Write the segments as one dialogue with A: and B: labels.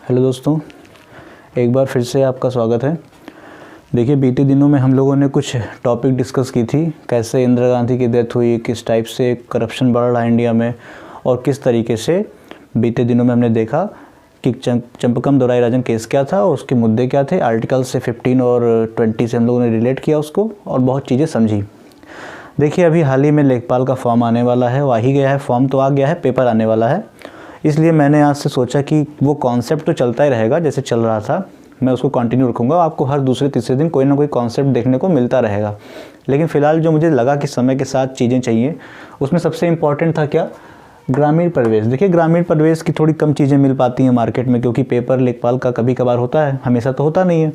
A: Hello दोस्तों, एक बार फिर से आपका स्वागत है। देखिए, बीते दिनों में हम लोगों ने कुछ टॉपिक डिस्कस की थी, कैसे इंदिरा गांधी की डेथ हुई, किस टाइप से करप्शन बढ़ रहा है इंडिया में, और किस तरीके से बीते दिनों में हमने देखा कि चंपकम दोराई केस क्या था और उसके मुद्दे क्या थे। आर्टिकल से 15 और 20 से हम लोगों ने रिलेट किया उसको और बहुत चीज़ें समझी। देखिए, अभी हाल ही में लेखपाल का फॉर्म आने वाला है, वो आ ही गया है, फॉर्म तो आ गया है, पेपर आने वाला है। इसलिए मैंने आज से सोचा कि वो कॉन्सेप्ट तो चलता ही रहेगा जैसे चल रहा था, मैं उसको कंटिन्यू रखूँगा। आपको हर दूसरे तीसरे दिन कोई ना कोई कॉन्सेप्ट देखने को मिलता रहेगा। लेकिन फ़िलहाल जो मुझे लगा कि समय के साथ चीज़ें चाहिए, उसमें सबसे इम्पॉर्टेंट था क्या, ग्रामीण परिवेश। देखिए, ग्रामीण परिवेश की थोड़ी कम चीज़ें मिल पाती हैं मार्केट में, क्योंकि पेपर लेखपाल का कभी कभार होता है, हमेशा तो होता नहीं है।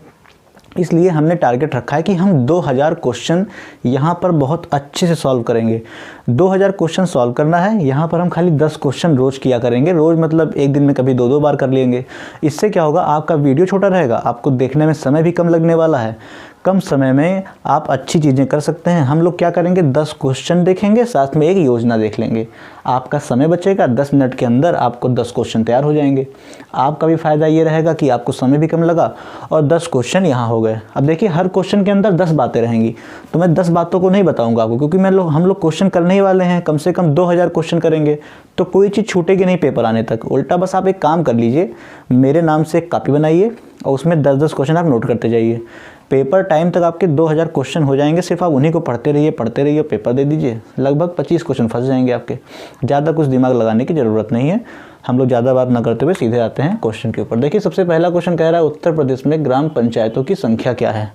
A: इसलिए हमने टारगेट रखा है कि हम 2000 क्वेश्चन यहाँ पर बहुत अच्छे से सॉल्व करेंगे। 2000 क्वेश्चन सॉल्व करना है, यहाँ पर हम खाली 10 क्वेश्चन रोज़ किया करेंगे। रोज़ मतलब एक दिन में कभी 2-2 बार कर लेंगे। इससे क्या होगा, आपका वीडियो छोटा रहेगा, आपको देखने में समय भी कम लगने वाला है। कम समय में आप अच्छी चीज़ें कर सकते हैं। हम लोग क्या करेंगे, 10 क्वेश्चन देखेंगे, साथ में एक योजना देख लेंगे। आपका समय बचेगा, 10 मिनट के अंदर आपको 10 क्वेश्चन तैयार हो जाएंगे। आपका भी फ़ायदा ये रहेगा कि आपको समय भी कम लगा और 10 क्वेश्चन यहाँ हो गए। अब देखिए, हर क्वेश्चन के अंदर 10 बातें रहेंगी, तो मैं 10 बातों को नहीं बताऊँगा आपको, क्योंकि हम लोग क्वेश्चन करने ही वाले हैं। कम से कम 2000 क्वेश्चन करेंगे, तो कोई चीज़ छूटेगी नहीं पेपर आने तक। उल्टा बस आप एक काम कर लीजिए, मेरे नाम से एक कॉपी बनाइए और उसमें 10-10 क्वेश्चन आप नोट करते जाइए। पेपर टाइम तक आपके 2000 क्वेश्चन हो जाएंगे। सिर्फ आप उन्हीं को पढ़ते रहिए, पेपर दे दीजिए। लगभग 25 क्वेश्चन फंस जाएंगे आपके। ज़्यादा कुछ दिमाग लगाने की ज़रूरत नहीं है। हम लोग ज़्यादा बात ना करते हुए सीधे आते हैं क्वेश्चन के ऊपर। देखिए, सबसे पहला क्वेश्चन कह रहा है, उत्तर प्रदेश में ग्राम पंचायतों की संख्या क्या है।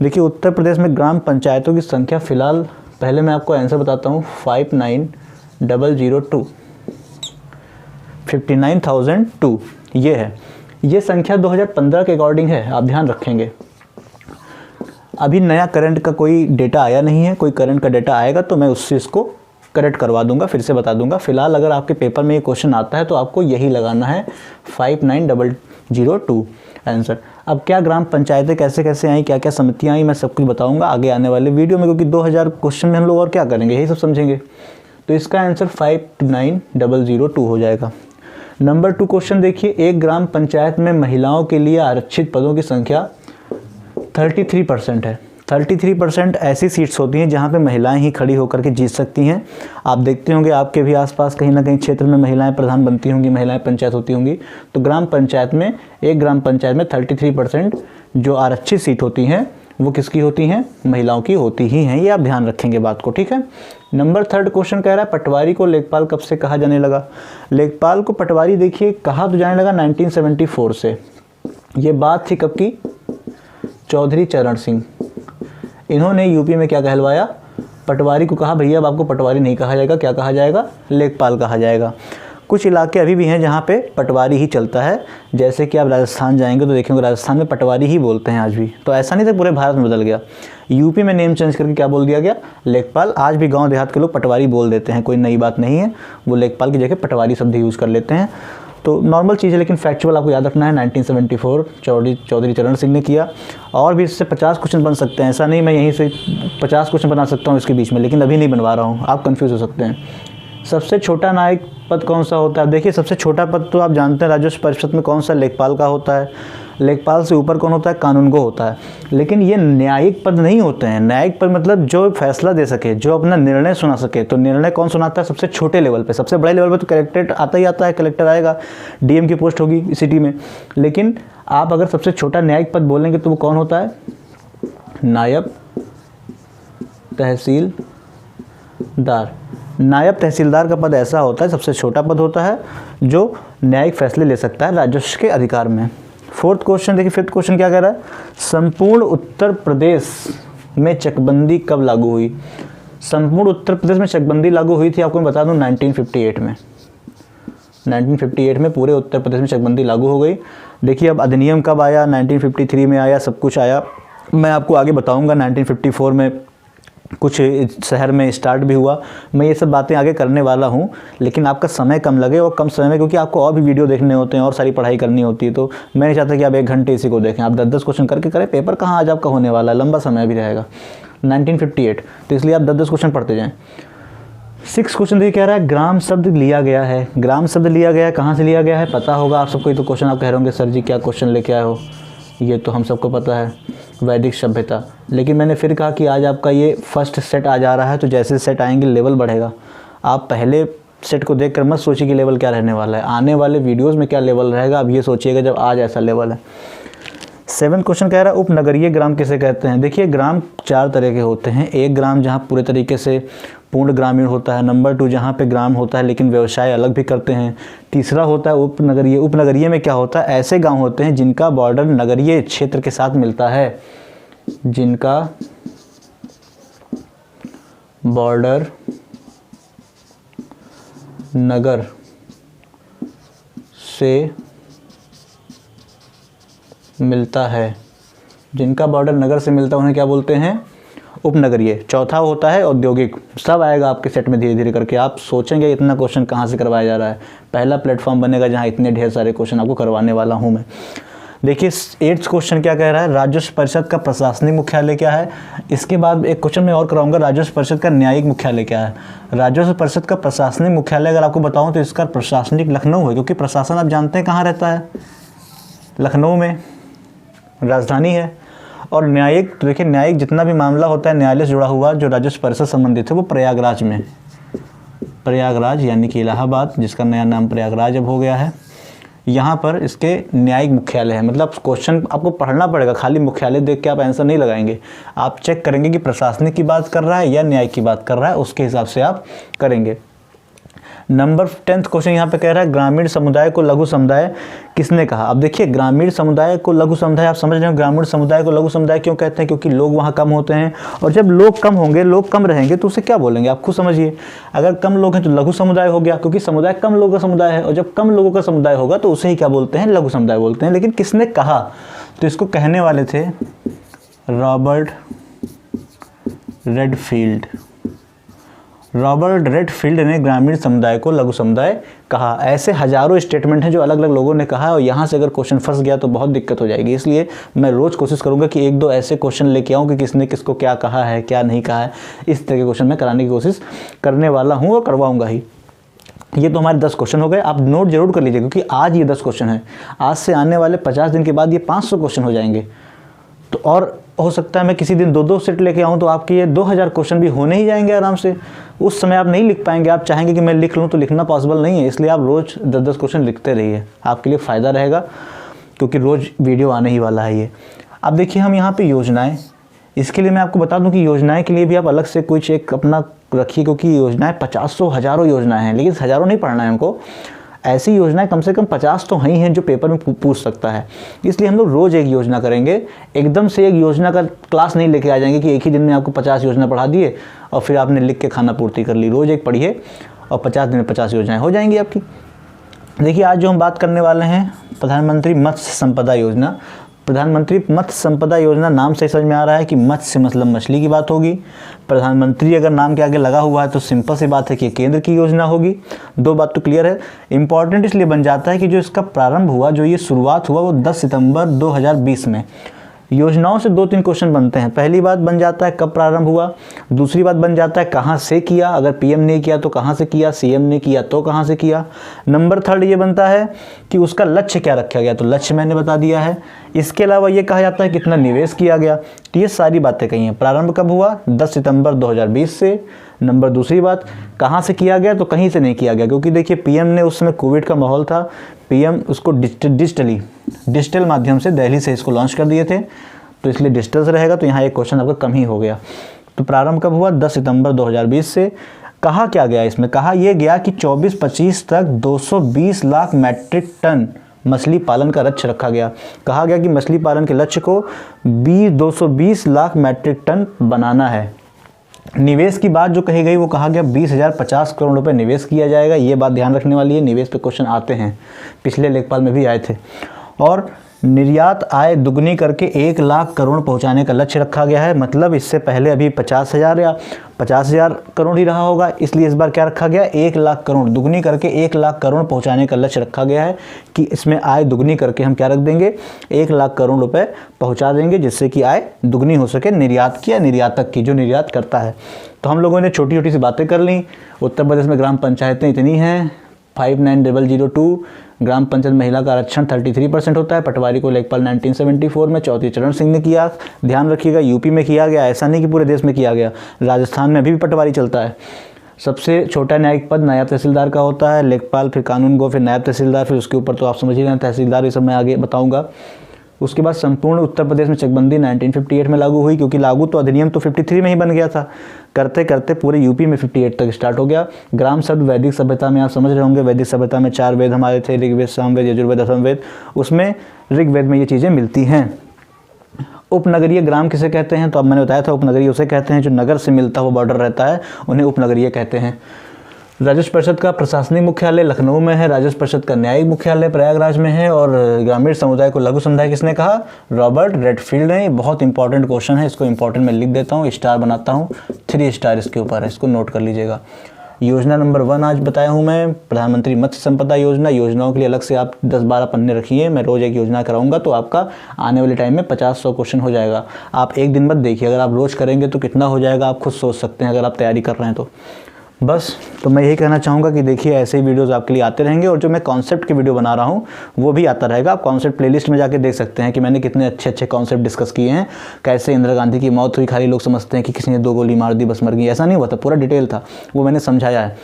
A: देखिए, उत्तर प्रदेश में ग्राम पंचायतों की संख्या फ़िलहाल, पहले मैं आपको आंसर बताता हूँ, 59,002 59,002 ये है। ये संख्या 2015 के अकॉर्डिंग है, आप ध्यान रखेंगे। अभी नया करंट का कोई डेटा आया नहीं है। कोई करंट का डेटा आएगा तो मैं उससे इसको करेक्ट करवा दूंगा, फिर से बता दूंगा। फिलहाल अगर आपके पेपर में ये क्वेश्चन आता है तो आपको यही लगाना है, 59,002 आंसर। अब क्या ग्राम पंचायतें कैसे कैसे आई, क्या क्या समितियाँ आई, मैं सब कुछ बताऊंगा आगे आने वाले वीडियो में, क्योंकि 2000 क्वेश्चन में हम लोग और क्या करेंगे, यही सब समझेंगे। तो इसका आंसर 59,002 हो जाएगा। नंबर 2 क्वेश्चन देखिए, एक ग्राम पंचायत में महिलाओं के लिए आरक्षित पदों की संख्या 33% है। 33% ऐसी सीट्स होती हैं जहाँ पे महिलाएं ही खड़ी होकर के जीत सकती हैं। आप देखते होंगे आपके भी आसपास कहीं ना कहीं क्षेत्र में महिलाएं प्रधान बनती होंगी, महिलाएं पंचायत होती होंगी। तो ग्राम पंचायत में, एक ग्राम पंचायत में 33% जो आरक्षित सीट होती हैं वो किसकी होती हैं, महिलाओं की होती ही हैं। ये आप ध्यान रखेंगे बात को, ठीक है। नंबर 3 क्वेश्चन कह रहा है, पटवारी को लेखपाल कब से कहा जाने लगा। लेखपाल को पटवारी देखिए कहा तो जाने लगा 1974 से। ये बात थी कब की, चौधरी चरण सिंह। इन्होंने यूपी में क्या कहलवाया, पटवारी को कहा भैया अब आपको पटवारी नहीं कहा जाएगा, क्या कहा जाएगा, लेखपाल कहा जाएगा। कुछ इलाके अभी भी हैं जहाँ पे पटवारी ही चलता है, जैसे कि आप राजस्थान जाएंगे तो देखेंगे राजस्थान में पटवारी ही बोलते हैं आज भी। तो ऐसा नहीं था पूरे भारत में बदल गया। यूपी में नेम चेंज करके क्या बोल दिया गया, लेखपाल। आज भी गाँव देहात के लोग पटवारी बोल देते हैं, कोई नई बात नहीं है। वो लेखपाल की जगह पटवारी शब्द यूज़ कर लेते हैं। तो नॉर्मल चीज़ है, लेकिन फैक्चुअल आपको याद रखना है। 1974 चौधरी चरण सिंह ने किया। और भी इससे 50 क्वेश्चन बन सकते हैं, ऐसा नहीं मैं यहीं से 50 क्वेश्चन बना सकता हूँ इसके बीच में, लेकिन अभी नहीं बनवा रहा हूँ, आप कंफ्यूज हो सकते हैं। सबसे छोटा न्यायिक पद कौन सा होता है। देखिए, सबसे छोटा पद तो आप जानते हैं राजस्व परिषद में कौन सा, लेखपाल का होता है। लेखपाल से ऊपर कौन होता है, कानूनगो होता है। लेकिन ये न्यायिक पद नहीं होते हैं। न्यायिक पद मतलब जो फैसला दे सके, जो अपना निर्णय सुना सके। तो निर्णय कौन सुनाता है, सबसे छोटे लेवल पे। सबसे बड़े लेवल पे तो कलेक्ट्रेट आता ही आता है, कलेक्टर आएगा, डीएम की पोस्ट होगी सिटी में। लेकिन आप अगर सबसे छोटा न्यायिक पद बोलेंगे तो वो कौन होता है, नायब तहसीलदार। नायब तहसीलदार का पद ऐसा होता है, सबसे छोटा पद होता है, जो न्यायिक फैसले ले सकता है राजस्व के अधिकार में। 4th क्वेश्चन देखिए, 5th क्वेश्चन क्या कह रहा है, संपूर्ण उत्तर प्रदेश में चकबंदी कब लागू हुई। संपूर्ण उत्तर प्रदेश में चकबंदी लागू हुई थी, आपको मैं बता दूं 1958 में। 1958 में पूरे उत्तर प्रदेश में चकबंदी लागू हो गई। देखिए, अब अधिनियम कब आया, 1953 में आया, सब कुछ आया, मैं आपको आगे बताऊंगा। 1954 में कुछ शहर में स्टार्ट भी हुआ। मैं ये सब बातें आगे करने वाला हूँ, लेकिन आपका समय कम लगे और कम समय में, क्योंकि आपको और भी वीडियो देखने होते हैं और सारी पढ़ाई करनी होती है। तो मैं नहीं चाहता कि आप 1 घंटे इसी को देखें, आप 10-10 क्वेश्चन करके करें। पेपर कहाँ आज आपका होने वाला है, लंबा समय भी रहेगा। 1958, तो इसलिए आप 10-10 क्वेश्चन पढ़ते जाएँ। 6 क्वेश्चन देखिए कह रहा है ग्राम शब्द लिया गया है। ग्राम शब्द लिया गया है, कहाँ से लिया गया है पता होगा आप सबको। ये तो क्वेश्चन आप कह रहे होंगे सर जी क्या क्वेश्चन लेके आए हो, ये तो हम सबको पता है, वैदिक सभ्यता। लेकिन मैंने फिर कहा कि आज आपका ये फर्स्ट सेट आ जा रहा है, तो जैसे सेट आएंगे लेवल बढ़ेगा। आप पहले सेट को देखकर मत सोचिए कि लेवल क्या रहने वाला है, आने वाले वीडियोज़ में क्या लेवल रहेगा आप ये सोचिएगा जब आज ऐसा लेवल है। 7 क्वेश्चन कह रहा है उपनगरीय ग्राम किसे कहते हैं। देखिए ग्राम 4 तरह के होते हैं। एक ग्राम जहाँ पूरे तरीके से पूर्ण ग्रामीण होता है। नंबर 2 जहाँ पे ग्राम होता है लेकिन व्यवसाय अलग भी करते हैं। तीसरा होता है उपनगरीय। उपनगरीय में क्या होता है, ऐसे गांव होते हैं जिनका बॉर्डर नगरीय क्षेत्र के साथ मिलता है, जिनका बॉर्डर नगर से मिलता है, जिनका बॉर्डर नगर से मिलता है उन्हें क्या बोलते हैं, उपनगरीय। चौथा होता है औद्योगिक। सब आएगा आपके सेट में धीरे धीरे करके। आप सोचेंगे इतना क्वेश्चन कहाँ से करवाया जा रहा है, पहला प्लेटफॉर्म बनेगा जहाँ इतने ढेर सारे क्वेश्चन आपको करवाने वाला हूँ मैं। देखिए 8th क्वेश्चन क्या कह रहा है, राजस्व परिषद का प्रशासनिक मुख्यालय क्या है। इसके बाद एक क्वेश्चन मैं और कराऊंगा, राजस्व परिषद का न्यायिक मुख्यालय क्या है। राजस्व परिषद का प्रशासनिक मुख्यालय अगर आपको बताऊं तो इसका प्रशासनिक लखनऊ है, क्योंकि प्रशासन आप जानते हैं कहाँ रहता है, लखनऊ में राजधानी है। और न्यायिक, देखिए न्यायिक जितना भी मामला होता है न्यायालय से जुड़ा हुआ जो राजस्व परिषद संबंधित है वो प्रयागराज में, प्रयागराज यानी कि इलाहाबाद, जिसका नया नाम प्रयागराज अब हो गया है, यहाँ पर इसके न्यायिक मुख्यालय है। मतलब क्वेश्चन आपको पढ़ना पड़ेगा, खाली मुख्यालय देख के आप आंसर नहीं लगाएंगे। आप चेक करेंगे कि प्रशासनिक की बात कर रहा है या न्यायिक की बात कर रहा है, उसके हिसाब से आप करेंगे। नंबर 10th क्वेश्चन यहाँ पे कह रहा है ग्रामीण समुदाय को लघु समुदाय किसने कहा। अब देखिए ग्रामीण समुदाय को लघु समुदाय, आप समझ रहे हो ग्रामीण समुदाय को लघु समुदाय क्यों कहते हैं, क्योंकि लोग वहाँ कम होते हैं। और जब लोग कम होंगे, लोग कम रहेंगे तो उसे क्या बोलेंगे आप खुद समझिए। अगर कम लोग हैं तो लघु समुदाय हो गया, क्योंकि समुदाय कम लोगों का समुदाय है, और जब कम लोगों का समुदाय होगा तो उसे ही क्या बोलते हैं, लघु समुदाय बोलते हैं। लेकिन किसने कहा, तो इसको कहने वाले थे रॉबर्ट रेडफील्ड। रॉबर्ट रेडफील्ड ने ग्रामीण समुदाय को लघु समुदाय कहा। ऐसे हजारों स्टेटमेंट हैं जो अलग अलग लोगों ने कहा है, और यहाँ से अगर क्वेश्चन फंस गया तो बहुत दिक्कत हो जाएगी। इसलिए मैं रोज़ कोशिश करूँगा कि 1-2 ऐसे क्वेश्चन लेके आऊँ कि किसने किसको क्या कहा है, क्या नहीं कहा है। इस तरह के क्वेश्चन मैं कराने की कोशिश करने वाला हूँ और करवाऊँगा ही। ये तो हमारे 10 क्वेश्चन हो गए। आप नोट जरूर कर लीजिए, क्योंकि आज ये 10 क्वेश्चन है। आज से आने वाले 50 दिन के बाद ये 500 क्वेश्चन हो जाएंगे। तो और हो सकता है मैं किसी दिन 2-2 सेट लेके आऊँ तो आपके ये 2000 क्वेश्चन भी होने ही जाएंगे आराम से। उस समय आप नहीं लिख पाएंगे, आप चाहेंगे कि मैं लिख लूँ तो लिखना पॉसिबल नहीं है। इसलिए आप रोज़ 10-10 क्वेश्चन लिखते रहिए, आपके लिए फ़ायदा रहेगा, क्योंकि रोज़ वीडियो आने ही वाला है ये। अब देखिए हम यहाँ पे योजनाएं, इसके लिए मैं आपको बता दूं कि योजनाएं के लिए भी आप अलग से कुछ एक अपना रखिए, क्योंकि योजनाएं 50 हज़ारों योजनाएं हैं, लेकिन हज़ारों नहीं पढ़ना है हमको। ऐसी योजनाएं कम से कम 50 तो ही हैं जो पेपर में पूछ सकता है। इसलिए हम लोग रोज़ एक योजना करेंगे। एकदम से एक योजना का क्लास नहीं लेके आ जाएंगे कि एक ही दिन में आपको 50 योजना पढ़ा दिए और फिर आपने लिख के खाना पूर्ति कर ली। रोज़ एक पढ़िए और 50 दिन में 50 योजनाएं हो जाएंगी आपकी। देखिए आज जो हम बात करने वाले हैं प्रधानमंत्री मत्स्य संपदा योजना। प्रधानमंत्री मत्स्य संपदा योजना नाम से समझ में आ रहा है कि मत्स्य मतलब मछली की बात होगी। प्रधानमंत्री अगर नाम के आगे लगा हुआ है तो सिंपल सी बात है कि केंद्र की योजना होगी। 2 बात तो क्लियर है। इंपॉर्टेंट इसलिए बन जाता है कि जो इसका प्रारंभ हुआ, जो ये शुरुआत हुआ वो 10 सितंबर 2020 में। योजनाओं से 2-3 क्वेश्चन बनते हैं। पहली बात बन जाता है कब प्रारंभ हुआ, दूसरी बात बन जाता है कहाँ से किया, अगर पीएम ने किया तो कहाँ से किया, सीएम ने किया तो कहाँ से किया। नंबर 3 ये बनता है कि उसका लक्ष्य क्या रखा गया, तो लक्ष्य मैंने बता दिया है। इसके अलावा ये कहा जाता है कितना निवेश किया गया, तो ये सारी बातें कही हैं। प्रारंभ कब हुआ, 10 सितंबर 2020 से। नंबर दूसरी बात कहाँ से किया गया, तो कहीं से नहीं किया गया, क्योंकि देखिए पीएम ने उस समय कोविड का माहौल था, पीएम उसको डिजिटल माध्यम से दिल्ली से इसको लॉन्च कर दिए थे, तो इसलिए डिजिटल से रहेगा। तो यहाँ एक क्वेश्चन आपका कम ही हो गया। तो प्रारंभ कब हुआ, 10 सितंबर 2020 से। कहा क्या गया इसमें, कहा यह गया कि 24-25 तक 220 लाख मैट्रिक टन मछली पालन का लक्ष्य रखा गया। कहा गया कि मछली पालन के लक्ष्य को 220 लाख मैट्रिक टन बनाना है। निवेश की बात जो कही गई वो कहा गया 20,050 करोड़ रुपए निवेश किया जाएगा। ये बात ध्यान रखने वाली है, निवेश पे क्वेश्चन आते हैं, पिछले लेखपाल में भी आए थे। और निर्यात आय दुगनी करके 1 लाख करोड़ पहुंचाने का लक्ष्य रखा गया है। मतलब इससे पहले अभी 50,000 या 50,000 करोड़ ही रहा होगा, इसलिए इस बार क्या रखा गया, 1 लाख करोड़ दुगनी करके 1 लाख करोड़ पहुंचाने का लक्ष्य रखा गया है कि इसमें आय दुगनी करके हम क्या रख देंगे, 1 लाख करोड़ रुपए पहुंचा देंगे, जिससे कि आय दुगनी हो सके निर्यात की या निर्यातक की, जो निर्यात करता है। तो हम लोगों ने छोटी छोटी सी बातें कर ली। उत्तर प्रदेश में ग्राम पंचायतें इतनी हैं 59,002, ग्राम पंचायत महिला का आरक्षण 33% होता है। पटवारी को लेखपाल 1974 में चौधरी चरण सिंह ने किया। ध्यान रखिएगा यूपी में किया गया, ऐसा नहीं कि पूरे देश में किया गया, राजस्थान में अभी भी पटवारी चलता है। सबसे छोटा न्यायिक पद नायब तहसीलदार का होता है, लेखपाल, फिर कानून गो, फिर नायब तहसीलदार, फिर उसके ऊपर तो आप समझ ही रहे हैं तहसीलदार, ये सब मैं आगे बताऊंगा। उसके बाद संपूर्ण उत्तर प्रदेश में चकबंदी 1958 में लागू हुई, क्योंकि लागू तो अधिनियम तो 53 में ही बन गया था, करते करते पूरे यूपी में 58 तक स्टार्ट हो गया। ग्राम शब्द वैदिक सभ्यता में आप समझ रहे होंगे, वैदिक सभ्यता में 4 वेद हमारे थे, ऋग्वेद, सामवेद, यजुर्वेद, अथर्ववेद, उसमें ऋग्वेद में ये चीज़ें मिलती हैं। उपनगरीय ग्राम किसे कहते हैं? तो अब मैंने बताया था, उपनगरीय उसे कहते हैं जो नगर से मिलता हुआ बॉर्डर रहता है, उन्हें उपनगरीय कहते हैं। राजस्व परिषद का प्रशासनिक मुख्यालय लखनऊ में है, राजस्व परिषद का न्यायिक मुख्यालय प्रयागराज में है। और ग्रामीण समुदाय को लघु समुदाय किसने कहा? रॉबर्ट रेडफील्ड ने। बहुत इंपॉर्टेंट क्वेश्चन है, इसको इंपॉर्टेंट मैं लिख देता हूँ, स्टार बनाता हूँ, 3 स्टार इसके ऊपर है, इसको नोट कर लीजिएगा। योजना नंबर 1 आज बताया हूँ मैं, प्रधानमंत्री मत्स्य संपदा योजना। योजनाओं के लिए अलग से आप 10-12 पन्ने रखिए, मैं रोज़ एक योजना कराऊंगा, तो आपका आने वाले टाइम में 50-100 क्वेश्चन हो जाएगा। आप एक दिन मत देखिए, अगर आप रोज़ करेंगे तो कितना हो जाएगा आप खुद सोच सकते हैं, अगर आप तैयारी कर रहे हैं तो। बस तो मैं यही कहना चाहूँगा कि देखिए ऐसे ही वीडियोस आपके लिए आते रहेंगे, और जो मैं कॉन्सेप्ट की वीडियो बना रहा हूँ वो भी आता रहेगा। आप कॉन्सेप्ट प्लेलिस्ट में जाके देख सकते हैं कि मैंने कितने अच्छे अच्छे कॉन्सेप्ट डिस्कस किए हैं। कैसे इंदिरा गांधी की मौत हुई, खाली लोग समझते हैं कि किसी ने 2 गोली मार दी बस मर गई, ऐसा नहीं हुआ था, पूरा डिटेल था, वो मैंने समझाया है।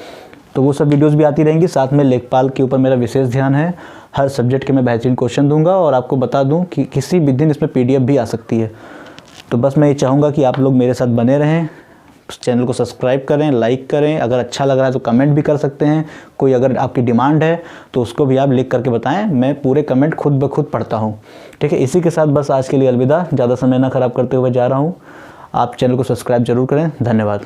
A: तो वो सब वीडियोज़ भी आती रहेंगी। साथ में लेखपाल के ऊपर मेरा विशेष ध्यान है, हर सब्जेक्ट के मैं बेहतरीन क्वेश्चन दूंगा, और आपको बता दूँ कि किसी भी दिन इसमें PDF भी आ सकती है। तो बस मैं ये चाहूँगा कि आप लोग मेरे साथ बने रहें, चैनल को सब्सक्राइब करें, लाइक करें, अगर अच्छा लग रहा है तो कमेंट भी कर सकते हैं। कोई अगर आपकी डिमांड है तो उसको भी आप लिख करके बताएं, मैं पूरे कमेंट खुद ब खुद पढ़ता हूं। ठीक है, इसी के साथ बस आज के लिए अलविदा, ज़्यादा समय ना ख़राब करते हुए जा रहा हूं। आप चैनल को सब्सक्राइब जरूर करें। धन्यवाद।